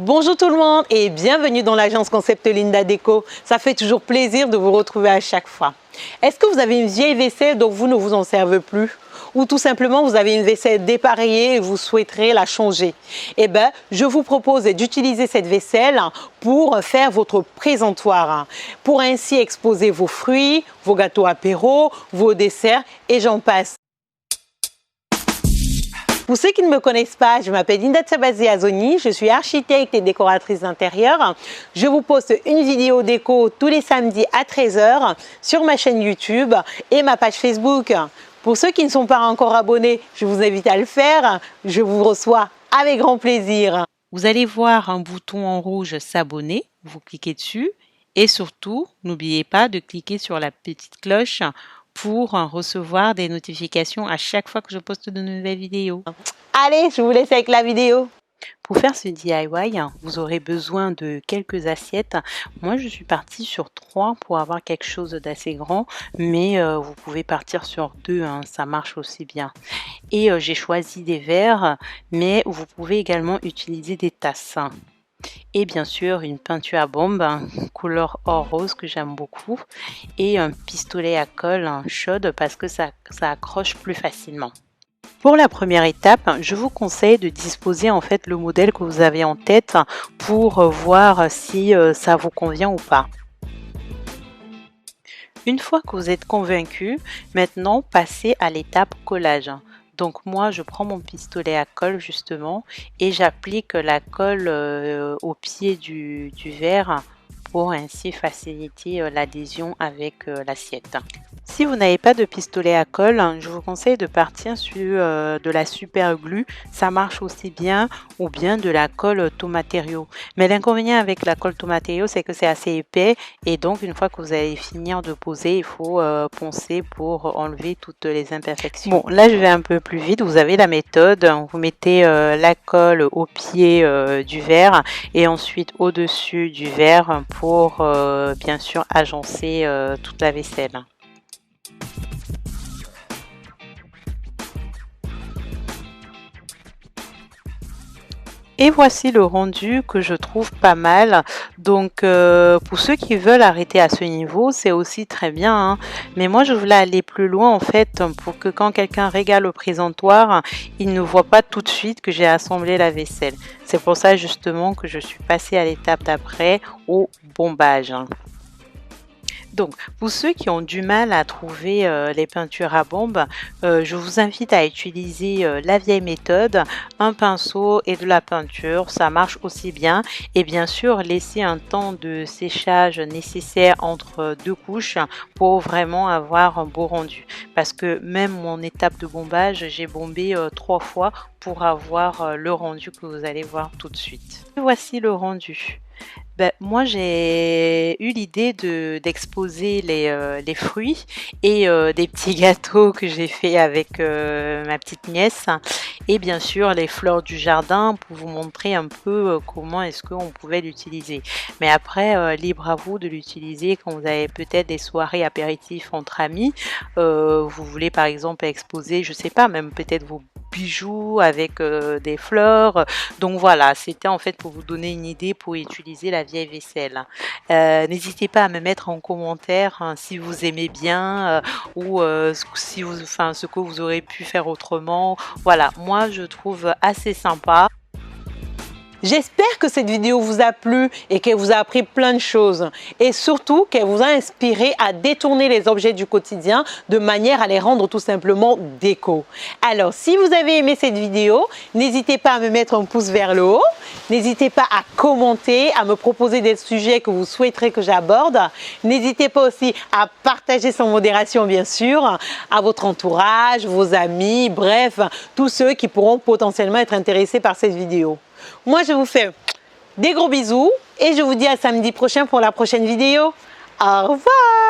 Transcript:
Bonjour tout le monde et bienvenue dans l'agence Concept Linda Déco. Ça fait toujours plaisir de vous retrouver à chaque fois. Est-ce que vous avez une vieille vaisselle dont vous ne vous en servez plus? Ou tout simplement vous avez une vaisselle dépareillée et vous souhaiterez la changer? Eh bien, je vous propose d'utiliser cette vaisselle pour faire votre présentoir, pour ainsi exposer vos fruits, vos gâteaux apéro, vos desserts et j'en passe. Pour ceux qui ne me connaissent pas, je m'appelle Linda Tsabazi Azoni, je suis architecte et décoratrice d'intérieur. Je vous poste une vidéo déco tous les samedis à 13 h sur ma chaîne YouTube et ma page Facebook. Pour ceux qui ne sont pas encore abonnés, je vous invite à le faire. Je vous reçois avec grand plaisir. Vous allez voir un bouton en rouge s'abonner, vous cliquez dessus et surtout, n'oubliez pas de cliquer sur la petite cloche pour recevoir des notifications à chaque fois que je poste de nouvelles vidéos. Allez, je vous laisse avec la vidéo. Pour faire ce DIY, vous aurez besoin de quelques assiettes. Moi, je suis partie sur 3 pour avoir quelque chose d'assez grand, mais vous pouvez partir sur 2, ça marche aussi bien. Et j'ai choisi des verres, mais vous pouvez également utiliser des tasses. Et bien sûr, une peinture à bombe, couleur or rose que j'aime beaucoup, et un pistolet à colle chaude parce que ça accroche plus facilement. Pour la première étape, je vous conseille de disposer en fait le modèle que vous avez en tête pour voir si ça vous convient ou pas. Une fois que vous êtes convaincu, maintenant passez à l'étape collage. Donc moi, je prends mon pistolet à colle justement et j'applique la colle au pied du verre pour ainsi faciliter l'adhésion avec l'assiette. Si vous n'avez pas de pistolet à colle, je vous conseille de partir sur de la super glue, ça marche aussi bien, ou bien de la colle Tomaterio. Mais l'inconvénient avec la colle Tomaterio, c'est que c'est assez épais et donc une fois que vous allez finir de poser, il faut poncer pour enlever toutes les imperfections. Bon, là je vais un peu plus vite, vous avez la méthode, vous mettez la colle au pied du verre et ensuite au-dessus du verre pour bien sûr agencer toute la vaisselle. Et voici le rendu que je trouve pas mal. Donc pour ceux qui veulent arrêter à ce niveau, c'est aussi très bien. Mais moi je voulais aller plus loin en fait pour que quand quelqu'un régale au présentoir, il ne voit pas tout de suite que j'ai assemblé la vaisselle. C'est pour ça justement que je suis passée à l'étape d'après au bombage. Donc, pour ceux qui ont du mal à trouver les peintures à bombe, je vous invite à utiliser la vieille méthode, un pinceau et de la peinture, ça marche aussi bien. Et bien sûr, laisser un temps de séchage nécessaire entre 2 couches pour vraiment avoir un beau rendu. Parce que même mon étape de bombage, j'ai bombé 3 fois pour avoir le rendu que vous allez voir tout de suite. Et voici le rendu. Ben, moi, j'ai eu l'idée d'exposer les fruits et des petits gâteaux que j'ai fait avec ma petite nièce et bien sûr les fleurs du jardin pour vous montrer un peu comment est-ce qu'on pouvait l'utiliser. Mais après, libre à vous de l'utiliser quand vous avez peut-être des soirées apéritifs entre amis. Vous voulez par exemple exposer, je sais pas, même peut-être vos bijoux avec des fleurs. Donc voilà, c'était en fait pour vous donner une idée pour utiliser la vieille vaisselle. N'hésitez pas à me mettre en commentaire si vous aimez bien ou si vous, ce que vous aurez pu faire autrement. Voilà, moi je trouve assez sympa. J'espère que cette vidéo vous a plu et qu'elle vous a appris plein de choses et surtout qu'elle vous a inspiré à détourner les objets du quotidien de manière à les rendre tout simplement déco. Alors si vous avez aimé cette vidéo, n'hésitez pas à me mettre un pouce vers le haut, n'hésitez pas à commenter, à me proposer des sujets que vous souhaiterez que j'aborde. N'hésitez pas aussi à partager sans modération bien sûr à votre entourage, vos amis, bref, tous ceux qui pourront potentiellement être intéressés par cette vidéo. Moi, je vous fais des gros bisous et je vous dis à samedi prochain pour la prochaine vidéo. Au revoir!